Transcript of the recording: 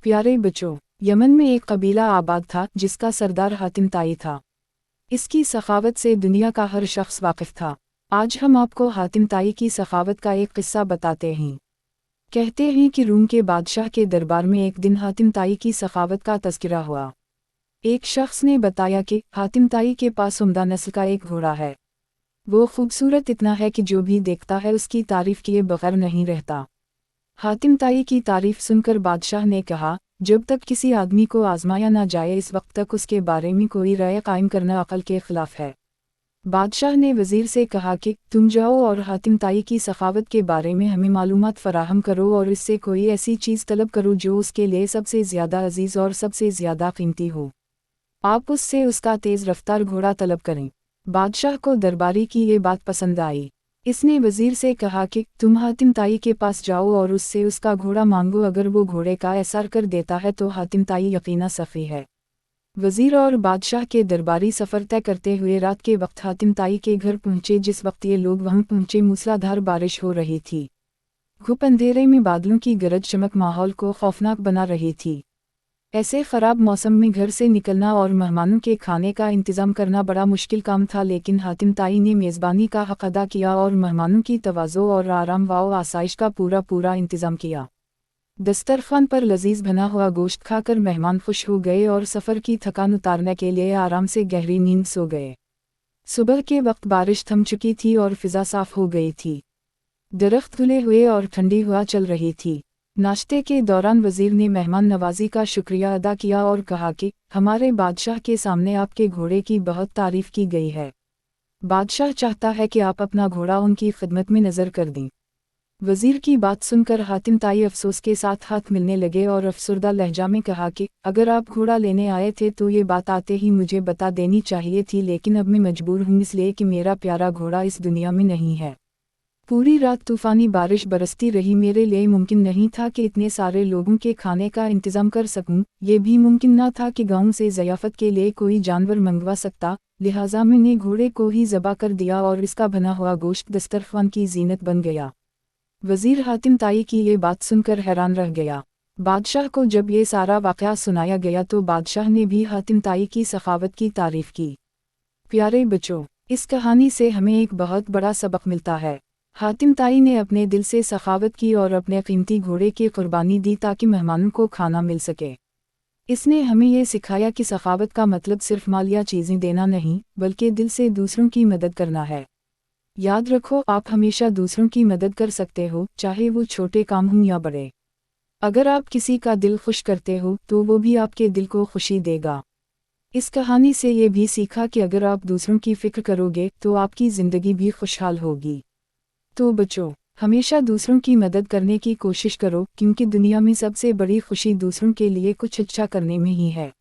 प्यारे बच्चों, यमन में एक कबीला आबाद था जिसका सरदार हातिम ताई था। इसकी सखावत से दुनिया का हर शख्स वाकिफ था। आज हम आपको हातिम ताई की सखावत का एक किस्सा बताते हैं। कहते हैं कि रूम के बादशाह के दरबार में एक दिन हातिम ताई की सखावत का तज़किरा हुआ। एक शख्स ने बताया कि हातिम ताई के पास उम्दा नस्ल का एक घोड़ा है। वो खूबसूरत इतना है कि जो भी देखता है उसकी तारीफ किए बगैर नहीं रहता। हातिम ताई की तारीफ सुनकर बादशाह ने कहा, जब तक किसी आदमी को आजमाया ना जाए इस वक्त तक उसके बारे में कोई राय कायम करना अक़ल के खिलाफ है। बादशाह ने वज़ीर से कहा कि तुम जाओ और हातिम ताई की सखावत के बारे में हमें मालूमात फ़राहम करो और इससे कोई ऐसी चीज़ तलब करो जो उसके लिए सबसे ज़्यादा अजीज़ और सबसे ज़्यादा कीमती हो। आप उससे उसका तेज़ रफ्तार घोड़ा तलब करें। बादशाह को दरबारी की ये बात पसंद आई। इसने वज़ीर से कहा कि तुम हातिम ताई के पास जाओ और उससे उसका घोड़ा मांगो, अगर वो घोड़े का एसार कर देता है तो हातिम ताई यकीना सफ़ी है। वज़ीर और बादशाह के दरबारी सफ़र तय करते हुए रात के वक्त हातिम ताई के घर पहुँचे। जिस वक्त ये लोग वहाँ पहुँचे मूसलाधार बारिश हो रही थी। घुप अंधेरे में बादलों की गरज चमक माहौल को खौफनाक बना रही थी। ऐसे ख़राब मौसम में घर से निकलना और मेहमानों के खाने का इंतज़ाम करना बड़ा मुश्किल काम था, लेकिन हातिम ताई ने मेज़बानी का हक़ अदा किया और मेहमानों की तवाज़ो और आराम व आसाइश का पूरा इंतज़ाम किया। दस्तरखान पर लजीज बना हुआ गोश्त खाकर मेहमान खुश हो गए और सफ़र की थकान उतारने के लिए आराम से गहरी नींद सो गए। सुबह के वक्त बारिश थम चुकी थी और फ़िज़ा साफ़ हो गई थी। दरख्त धुले हुए और ठंडी हवा चल रही थी। नाश्ते के दौरान वज़ीर ने मेहमान नवाजी का शुक्रिया अदा किया और कहा कि हमारे बादशाह के सामने आपके घोड़े की बहुत तारीफ़ की गई है। बादशाह चाहता है कि आप अपना घोड़ा उनकी खिदमत में नज़र कर दें। वज़ीर की बात सुनकर हातिम ताई अफसोस के साथ हाथ मिलने लगे और अफसरदा लहजा में कहा कि अगर आप घोड़ा लेने आए थे तो ये बात आते ही मुझे बता देनी चाहिए थी, लेकिन अब मैं मजबूर हूँ इसलिए कि मेरा प्यारा घोड़ा इस दुनिया में नहीं है। पूरी रात तूफ़ानी बारिश बरसती रही। मेरे लिए मुमकिन नहीं था कि इतने सारे लोगों के खाने का इंतज़ाम कर सकूं। ये भी मुमकिन न था कि गांव से ज़ियाफ़त के लिए कोई जानवर मंगवा सकता, लिहाजा मैंने घोड़े को ही ज़बा कर दिया और इसका बना हुआ गोश्त दस्तरखान की जीनत बन गया। वज़ीर हातिम ताई की ये बात सुनकर हैरान रह गया। बादशाह को जब ये सारा वाक़या सुनाया गया तो बादशाह ने भी हातिम ताई की सखावत की तारीफ़ की। प्यारे बच्चों, इस कहानी से हमें एक बहुत बड़ा सबक मिलता है। हातिम ताई ने अपने दिल से सखावत की और अपने कीमती घोड़े की कुर्बानी दी ताकि मेहमानों को खाना मिल सके। इसने हमें ये सिखाया कि सखावत का मतलब सिर्फ माल या चीज़ें देना नहीं, बल्कि दिल से दूसरों की मदद करना है। याद रखो, आप हमेशा दूसरों की मदद कर सकते हो, चाहे वो छोटे काम हों या बड़े। अगर आप किसी का दिल खुश करते हो तो वो भी आपके दिल को खुशी देगा। इस कहानी से ये भी सीखा कि अगर आप दूसरों की फ़िक्र करोगे तो आपकी ज़िंदगी भी खुशहाल होगी। तो बच्चों, हमेशा दूसरों की मदद करने की कोशिश करो, क्योंकि दुनिया में सबसे बड़ी खुशी दूसरों के लिए कुछ अच्छा करने में ही है।